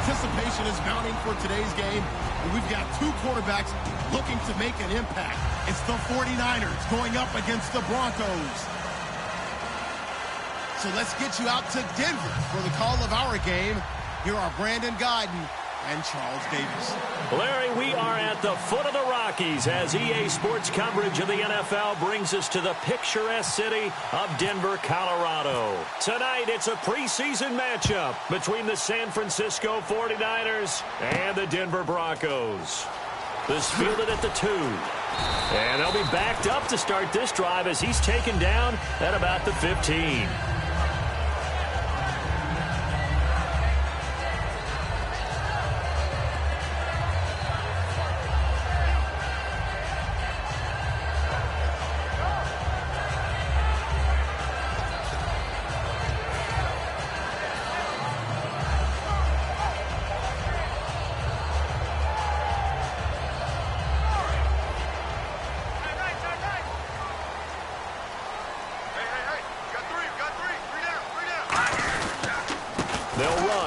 Anticipation is mounting for today's game. We've got two quarterbacks looking to make an impact. It's the 49ers going up against the Broncos. So let's get you out to Denver for the call of our game. Here are Brandon Guyton and Charles Davis. Larry, we are at the foot of the Rockies as EA Sports coverage of the NFL brings us to the picturesque city of Denver, Colorado. Tonight, it's a preseason matchup between the San Francisco 49ers and the Denver Broncos. This fielded at the 2. And they'll be backed up to start this drive as he's taken down at about the 15.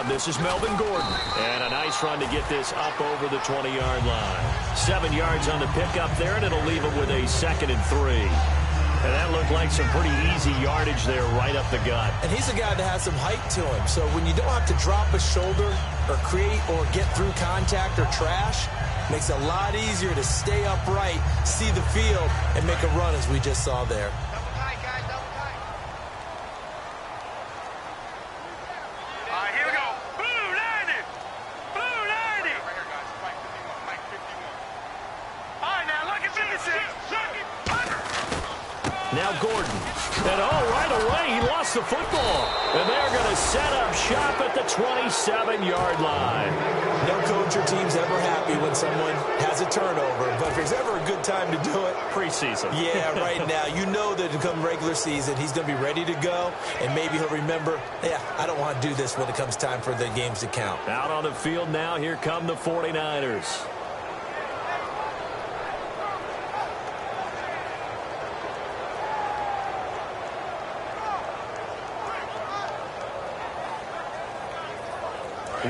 This is Melvin Gordon, and a nice run to get this up over the 20-yard line. 7 yards on the pickup there, and it'll leave him with a 2nd and 3. And that looked like some pretty easy yardage there right up the gut. And he's a guy that has some height to him, so when you don't have to drop a shoulder or create or get through contact or trash, it makes it a lot easier to stay upright, see the field, and make a run as we just saw there. Now Gordon. And right away, he lost the football. And they're going to set up shop at the 27-yard line. No coach or team's ever happy when someone has a turnover. But if there's ever a good time to do it. Preseason. Yeah, right now. You know that to come regular season, he's going to be ready to go. And maybe he'll remember, yeah, I don't want to do this when it comes time for the games to count. Out on the field now, here come the 49ers.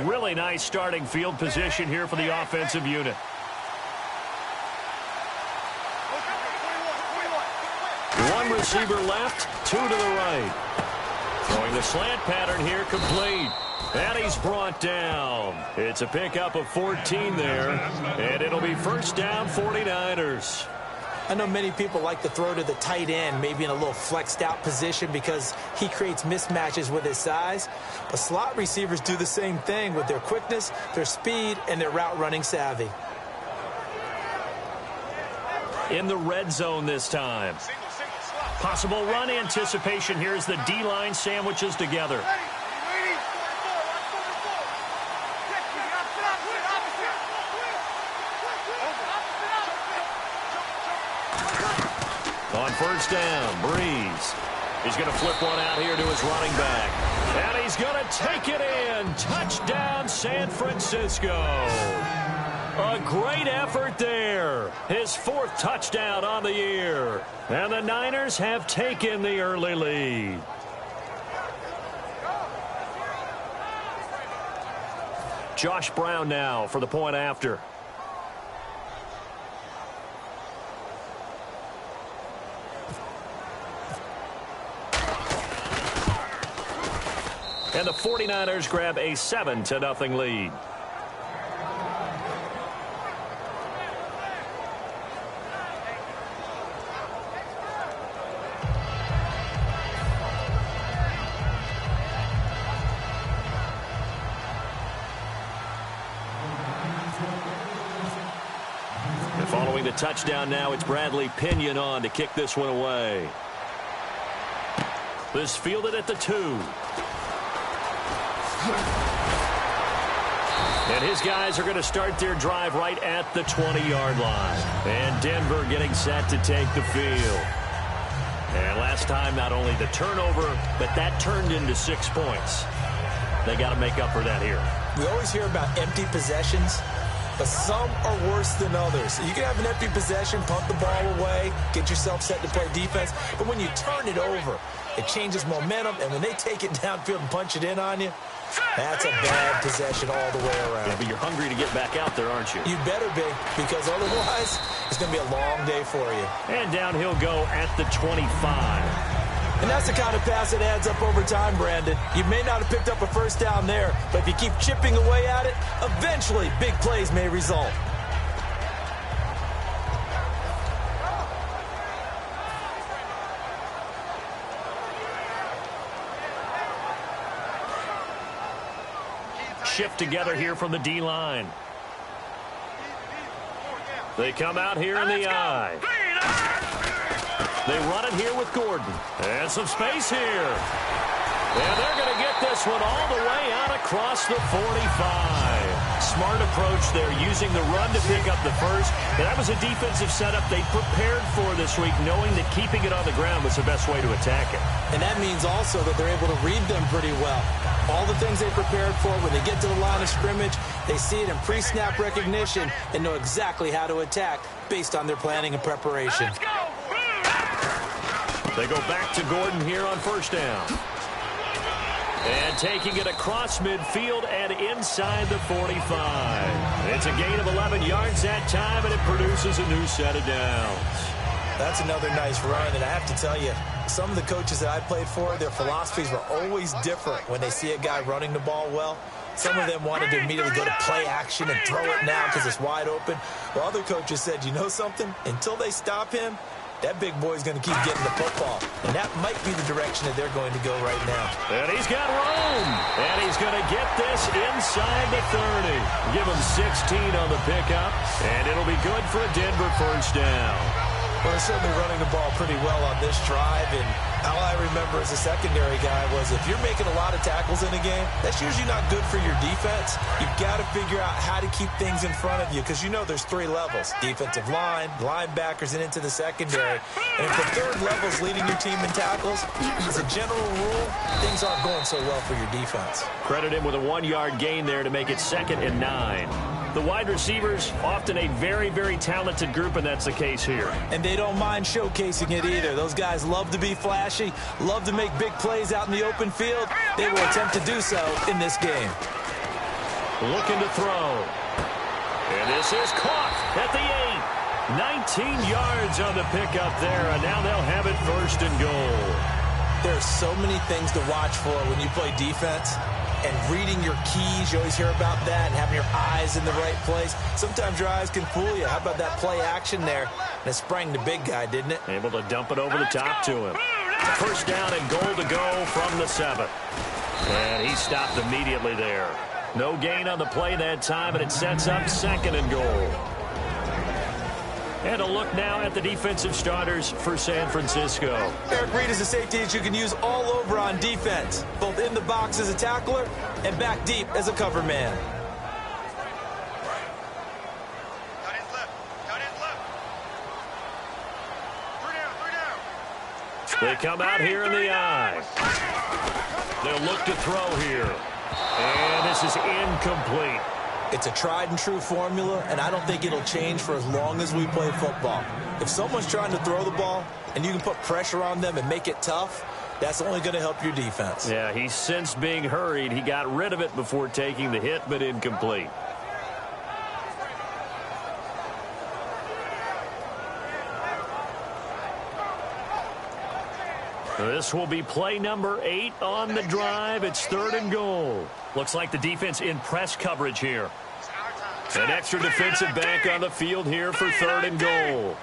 Really nice starting field position here for the offensive unit. One receiver left, 2 to the right. Throwing the slant pattern here, complete. And he's brought down. It's a pickup of 14 there, and it'll be first down 49ers. I know many people like to throw to the tight end, maybe in a little flexed out position because he creates mismatches with his size. But slot receivers do the same thing with their quickness, their speed, and their route running savvy. In the red zone this time. Possible run anticipation here as the D-line sandwiches together. On first down, Breeze. He's going to flip one out here to his running back. And he's going to take it in. Touchdown, San Francisco. A great effort there. His 4th touchdown on the year. And the Niners have taken the early lead. Josh Brown now for the point after. And the 49ers grab a 7-0 lead. And following the touchdown now, it's Bradley Pinion on to kick this one away. This fielded at the 2. And his guys are going to start their drive right at the 20-yard line. And Denver getting set to take the field. And last time, not only the turnover, but that turned into 6 points. They got to make up for that here. We always hear about empty possessions, but some are worse than others. You can have an empty possession, pump the ball away, get yourself set to play defense, but when you turn it over, it changes momentum, and when they take it downfield and punch it in on you, That's a bad possession all the way around. Yeah, but you're hungry to get back out there, aren't you? You better be, because otherwise it's going to be a long day for you. And down he'll go at the 25. And that's the kind of pass that adds up over time, Brandon. You may not have picked up a first down there, but if you keep chipping away at it, eventually big plays may result. Shift together here from the D-line. They come out here in the I. They run it here with Gordon. And some space here. And they're going to get this one all the way out across the 45. Smart approach there, using the run to pick up the first. And that was a defensive setup they prepared for this week, knowing that keeping it on the ground was the best way to attack it. And that means also that they're able to read them pretty well. All the things they prepared for, when they get to the line of scrimmage, they see it in pre-snap recognition and know exactly how to attack based on their planning and preparation. They go back to Gordon here on first down. And taking it across midfield and inside the 45. It's a gain of 11 yards that time, and it produces a new set of downs. That's another nice run, and I have to tell you, some of the coaches that I played for, their philosophies were always different when they see a guy running the ball well. Some of them wanted to immediately go to play action and throw it now because it's wide open. While other coaches said, you know something? Until they stop him, that big boy's going to keep getting the football. And that might be the direction that they're going to go right now. And he's got room. And he's going to get this inside the 30. Give him 16 on the pickup. And it'll be good for a Denver first down. Well, they're certainly running the ball pretty well on this drive, and all I remember as a secondary guy was if you're making a lot of tackles in a game, that's usually not good for your defense. You've got to figure out how to keep things in front of you because you know there's three levels: defensive line, linebackers, and into the secondary. And if the third level's leading your team in tackles, as a general rule, things aren't going so well for your defense. Credit him with a 1-yard gain there to make it 2nd and 9. The wide receivers, often a very, very talented group, and that's the case here. And they don't mind showcasing it either. Those guys love to be flashy, love to make big plays out in the open field. They will attempt to do so in this game. Looking to throw. And this is caught at the 8. 19 yards on the pickup there, and now they'll have it 1st and goal. There's so many things to watch for when you play defense. And reading your keys, you always hear about that, and having your eyes in the right place. Sometimes your eyes can fool you. How about that play action there? And it sprang the big guy, didn't it? Able to dump it over the top to him. First down and goal to go from the 7. And he stopped immediately there. No gain on the play that time, and it sets up 2nd and goal. And a look now at the defensive starters for San Francisco. Eric Reed is a safety that you can use all over on defense, both in the box as a tackler and back deep as a cover man. They come out here in the I. They'll look to throw here. And this is incomplete. It's a tried-and-true formula, and I don't think it'll change for as long as we play football. If someone's trying to throw the ball and you can put pressure on them and make it tough, that's only going to help your defense. Yeah, he's since being hurried. He got rid of it before taking the hit, but incomplete. This will be play number 8 on the drive. It's 3rd and goal. Looks like the defense in press coverage here. An extra defensive back on the field here for 3rd and goal.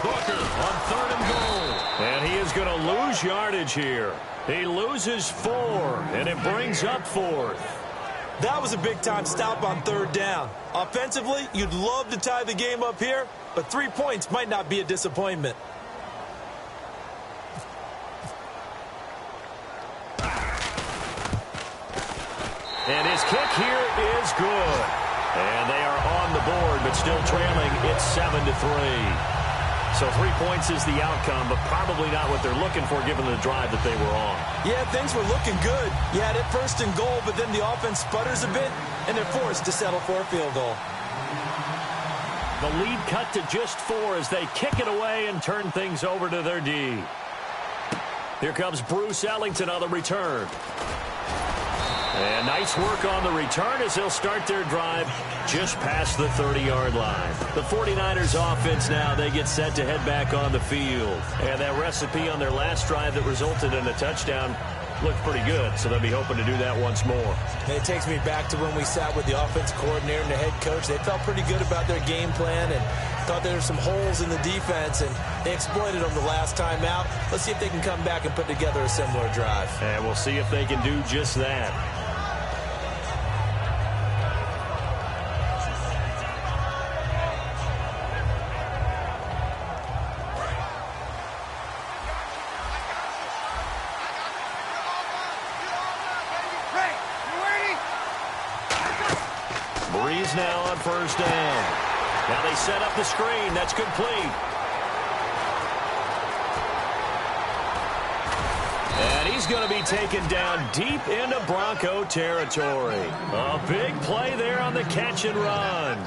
Booker on 3rd and goal. And he is going to lose yardage here. He loses 4, and it brings up 4th. That was a big-time stop on 3rd down. Offensively, you'd love to tie the game up here, but 3 points might not be a disappointment. And his kick here is good. And they are on the board, but still trailing. It's 7-3. So 3 points is the outcome, but probably not what they're looking for given the drive that they were on. Yeah, things were looking good. You had it 1st and goal, but then the offense sputters a bit, and they're forced to settle for a field goal. The lead cut to just 4 as they kick it away and turn things over to their D. Here comes Bruce Ellington on the return. And nice work on the return as they'll start their drive just past the 30-yard line. The 49ers offense now, they get set to head back on the field. And that recipe on their last drive that resulted in a touchdown looked pretty good, so they'll be hoping to do that once more. And it takes me back to when we sat with the offense coordinator and the head coach. They felt pretty good about their game plan and thought there were some holes in the defense, and they exploited them the last time out. Let's see if they can come back and put together a similar drive. And we'll see if they can do just that. Now on first down. Now they set up the screen. That's complete. And he's going to be taken down deep into Bronco territory. A big play there on the catch and run.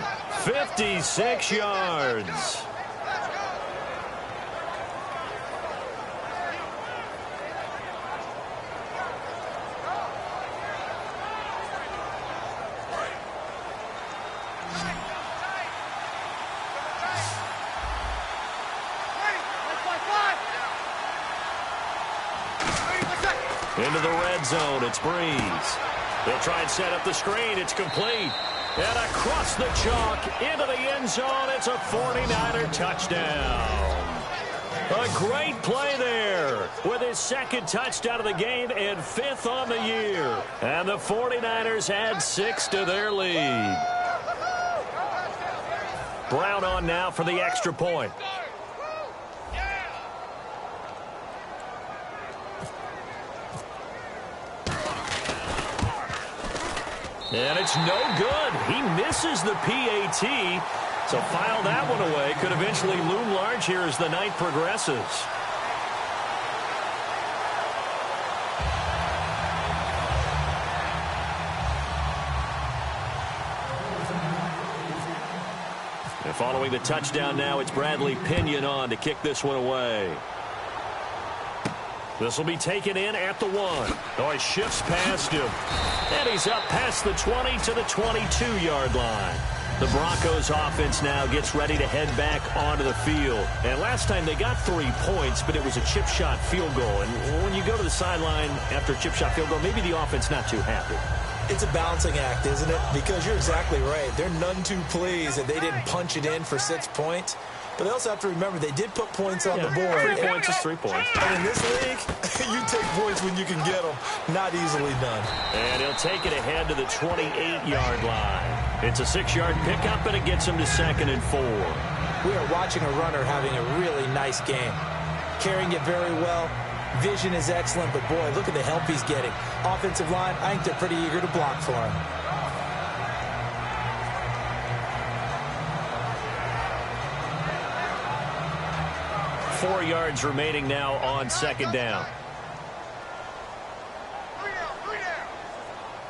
56 yards. Into the red zone, it's Breeze. They'll try and set up the screen. It's complete. And across the chalk, into the end zone, it's a 49er touchdown. A great play there with his second touchdown of the game and 5th on the year. And the 49ers add 6 to their lead. Brown on now for the extra point. And it's no good. He misses the PAT. So file that one away. Could eventually loom large here as the night progresses. And following the touchdown now, it's Bradley Pinion on to kick this one away. This will be taken in at the 1. Oh, he shifts past him. And he's up past the 20 to the 22-yard line. The Broncos offense now gets ready to head back onto the field. And last time they got 3 points, but it was a chip shot field goal. And when you go to the sideline after a chip shot field goal, maybe the offense not too happy. It's a balancing act, isn't it? Because you're exactly right. They're none too pleased that they didn't punch it in for 6 points. But they also have to remember they did put points on the board. 3 points is 3 points. And in this league, you take points when you can get them. Not easily done. And he'll take it ahead to the 28-yard line. It's a 6-yard pickup, and it gets him to 2nd and 4. We are watching a runner having a really nice game. Carrying it very well. Vision is excellent, but boy, look at the help he's getting. Offensive line, I think they're pretty eager to block for him. Four yards remaining now on 2nd down.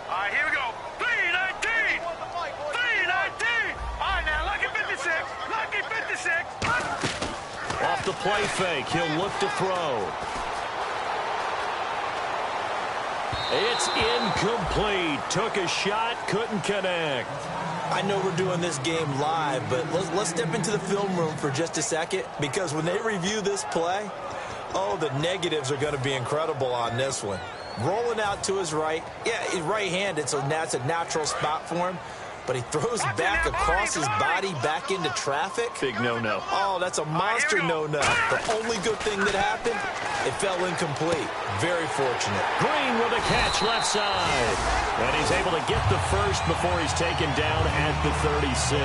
All right, here we go. 3-19. 3-19. All right, now, lucky 56. Lucky 56. Off the play fake, he'll look to throw. It's incomplete. Took a shot, couldn't connect. I know we're doing this game live, but let's step into the film room for just a second, because when they review this play, oh, the negatives are going to be incredible on this one. Rolling out to his right. Yeah, he's right-handed, so that's a natural spot for him. But he throws back across his body back into traffic. Big no-no. Oh, that's a monster no-no. The only good thing that happened, it fell incomplete. Very fortunate. Green with a catch left side. And he's able to get the first before he's taken down at the 36.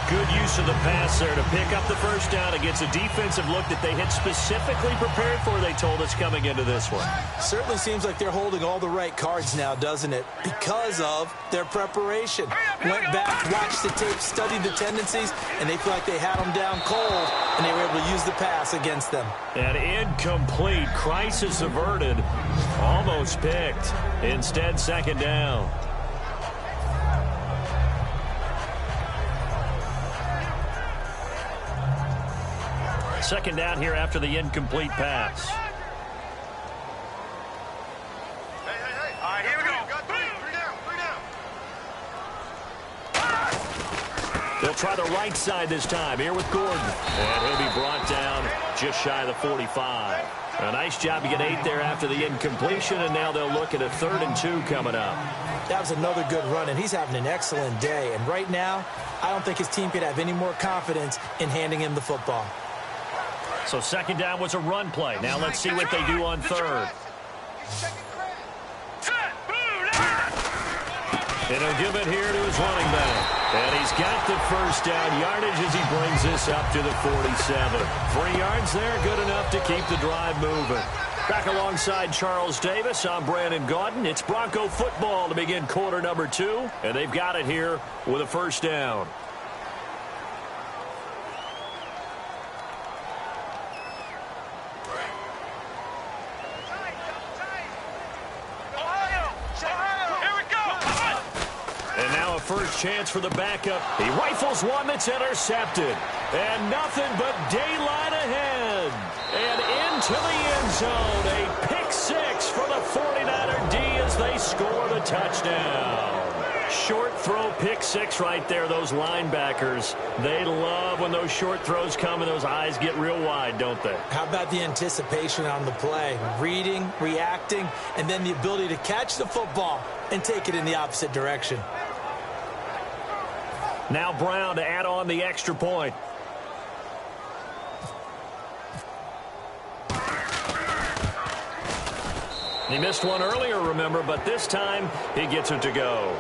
Good use of the pass there to pick up the first down against a defensive look that they had specifically prepared for, they told us, coming into this one. Certainly seems like they're holding all the right cards now, doesn't it? Because of their preparation. Went back, watched the tape, studied the tendencies, and they feel like they had them down cold, and they were able to use the pass against them. An incomplete, crisis averted, almost picked. Instead, 2nd down. Second down here after the incomplete pass. All right, here we go. They'll try the right side this time here with Gordon. And he'll be brought down just shy of the 45. A nice job to get 8 there after the incompletion, and now they'll look at a 3rd and 2 coming up. That was another good run, and he's having an excellent day. And right now, I don't think his team could have any more confidence in handing him the football. So second down was a run play. Now let's see what they do on 3rd. And he'll give it here to his running back. And he's got the first down yardage as he brings this up to the 47. 3 yards there, good enough to keep the drive moving. Back alongside Charles Davis, I'm Brandon Gaudin. It's Bronco football to begin quarter number 2. And they've got it here with a first down. First chance for the backup. He rifles one that's intercepted. And nothing but daylight ahead. And into the end zone. A pick 6 for the 49er D as they score the touchdown. Short throw pick 6 right there. Those linebackers, they love when those short throws come and those eyes get real wide, don't they? How about the anticipation on the play? Reading, reacting, and then the ability to catch the football and take it in the opposite direction. Now Brown to add on the extra point. He missed one earlier, remember, but this time he gets it to go.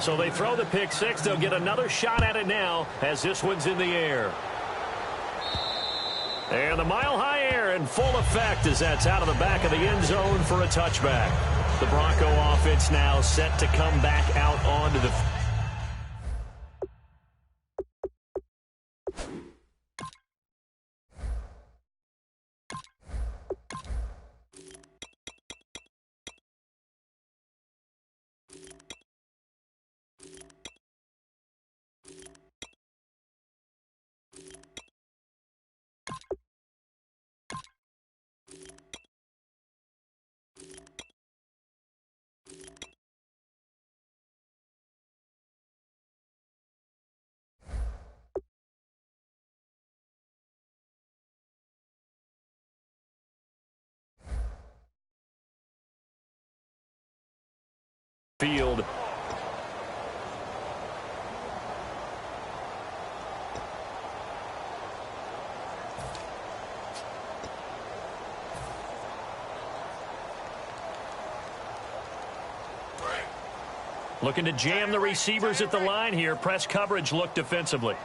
So they throw the pick 6. They'll get another shot at it now as this one's in the air. And the mile-high air in full effect as that's out of the back of the end zone for a touchback. The Bronco offense now set to come back out onto the field. Looking to jam the receivers at the line here. Press coverage look defensively.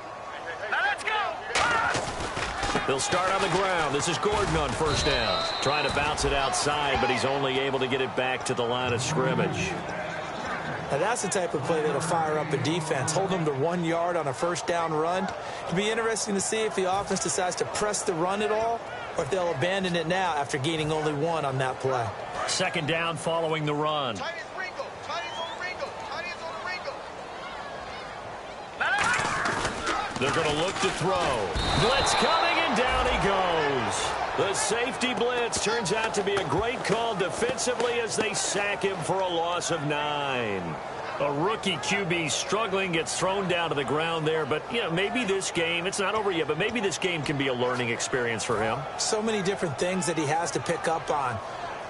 Now let's go. They'll start on the ground. This is Gordon on first down. Trying to bounce it outside, but he's only able to get it back to the line of scrimmage. Now that's the type of play that'll fire up a defense. Hold them to 1 yard on a first down run. It'll be interesting to see if the offense decides to press the run at all or if they'll abandon it now after gaining only 1 on that play. Second down following the run. They're going to look to throw. Blitz coming, and down he goes. The safety blitz turns out to be a great call defensively as they sack him for a loss of 9. A rookie QB struggling, gets thrown down to the ground there. But, you know, maybe this game, it's not over yet, but maybe this game can be a learning experience for him. So many different things that he has to pick up on.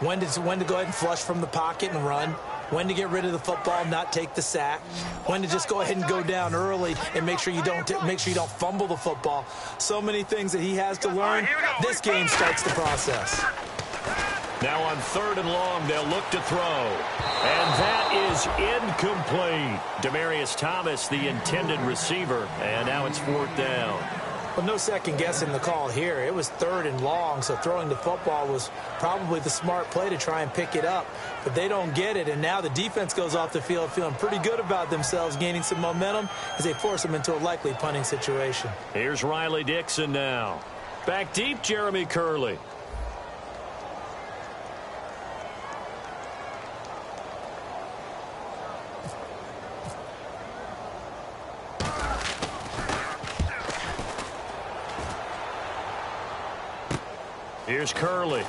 When to go ahead and flush from the pocket and run. When to get rid of the football, not take the sack. When to just go ahead and go down early and make sure you don't fumble the football. So many things that he has to learn. This game starts the process. Now on third and long, they'll look to throw. And that is incomplete. Demaryius Thomas, the intended receiver. And now it's fourth down. Well, no second guessing the call here. It was third and long, so throwing the football was probably the smart play to try and pick it up. But they don't get it, and now the defense goes off the field feeling pretty good about themselves, gaining some momentum as they force them into a likely punting situation. Here's Riley Dixon now. Back deep, Jeremy Curley. Here's Curley.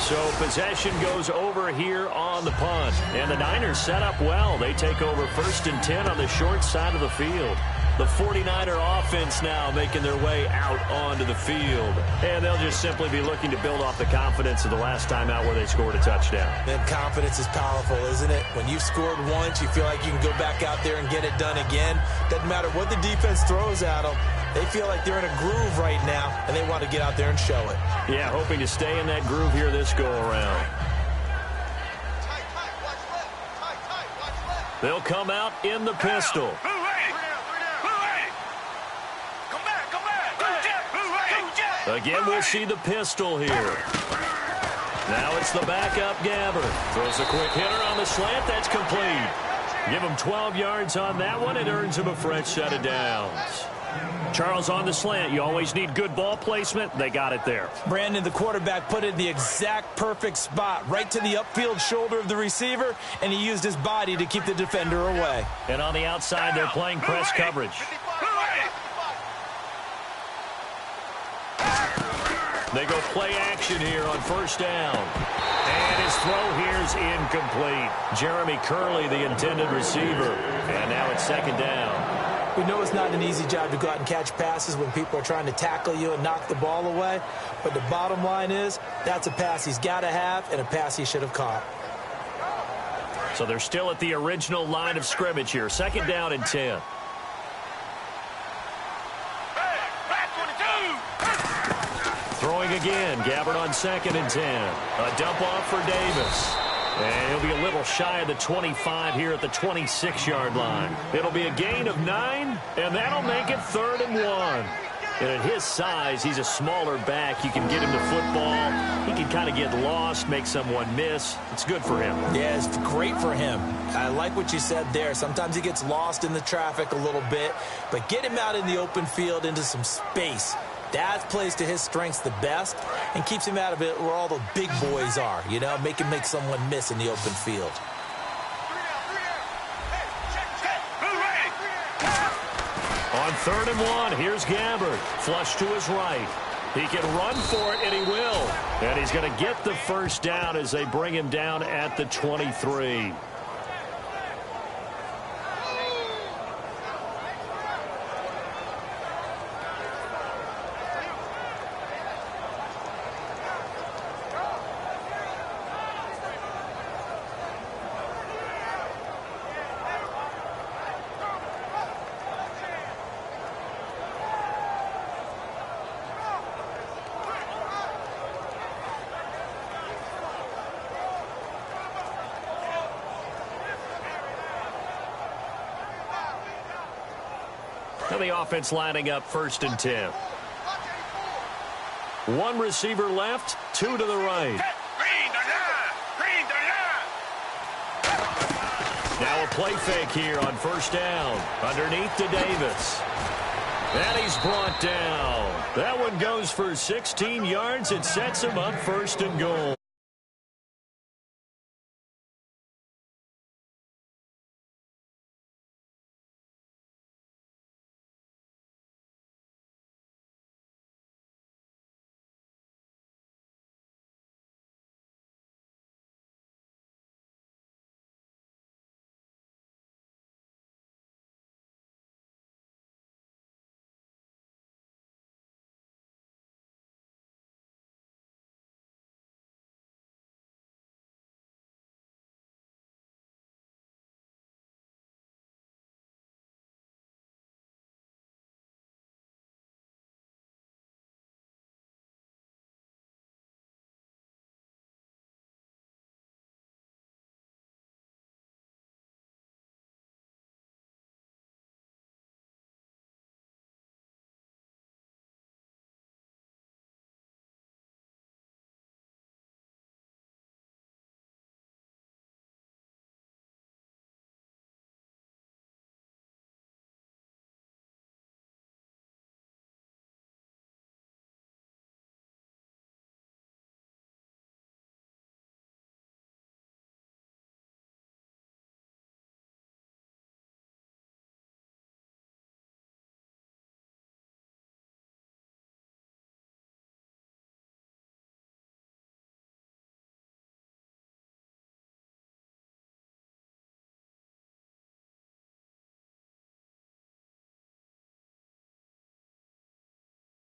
So possession goes over here on the punt. And the Niners set up well. They take over 1st and 10 on the short side of the field. The 49er offense now making their way out onto the field. And they'll just simply be looking to build off the confidence of the last time out where they scored a touchdown. And confidence is powerful, isn't it? When you've scored once, you feel like you can go back out there and get it done again. Doesn't matter what the defense throws at them. They feel like they're in a groove right now, and they want to get out there and show it. Yeah, hoping to stay in that groove here this go-around. They'll come out in the pistol. Again, we'll see the pistol here. Now it's the backup Gabbert. Throws a quick hitter on the slant. That's complete. Give him 12 yards on that one. It earns him a fresh set of downs. Charles, on the slant, you always need good ball placement. They got it there. Brandon, the quarterback, put it in the exact perfect spot, right to the upfield shoulder of the receiver, and he used his body to keep the defender away. And on the outside, they're playing press coverage. They go play action here on 1st down. And his throw here is incomplete. Jeremy Curley, the intended receiver. And now it's 2nd down. We know it's not an easy job to go out and catch passes when people are trying to tackle you and knock the ball away. But the bottom line is, that's a pass he's got to have and a pass he should have caught. So they're still at the original line of scrimmage here. 2nd down and 10. Throwing again. Gabbert on 2nd and 10. A dump off for Davis. And he'll be a little shy of the 25 here at the 26-yard line. It'll be a gain of 9, and that'll make it 3rd and 1. And at his size, he's a smaller back. You can get him the football. He can kind of get lost, make someone miss. It's good for him. Yeah, it's great for him. I like what you said there. Sometimes he gets lost in the traffic a little bit, but get him out in the open field into some space. That plays to his strengths the best and keeps him out of it where all the big boys are, you know, make someone miss in the open field. On 3rd and 1, here's Gabbert. Flush to his right. He can run for it, and he will. And he's going to get the 1st down as they bring him down at the 23. Now the offense lining up 1st and 10. 1 receiver left, 2 to the right. Now a play fake here on 1st down. Underneath to Davis. And he's brought down. That one goes for 16 yards. It sets him up 1st and goal.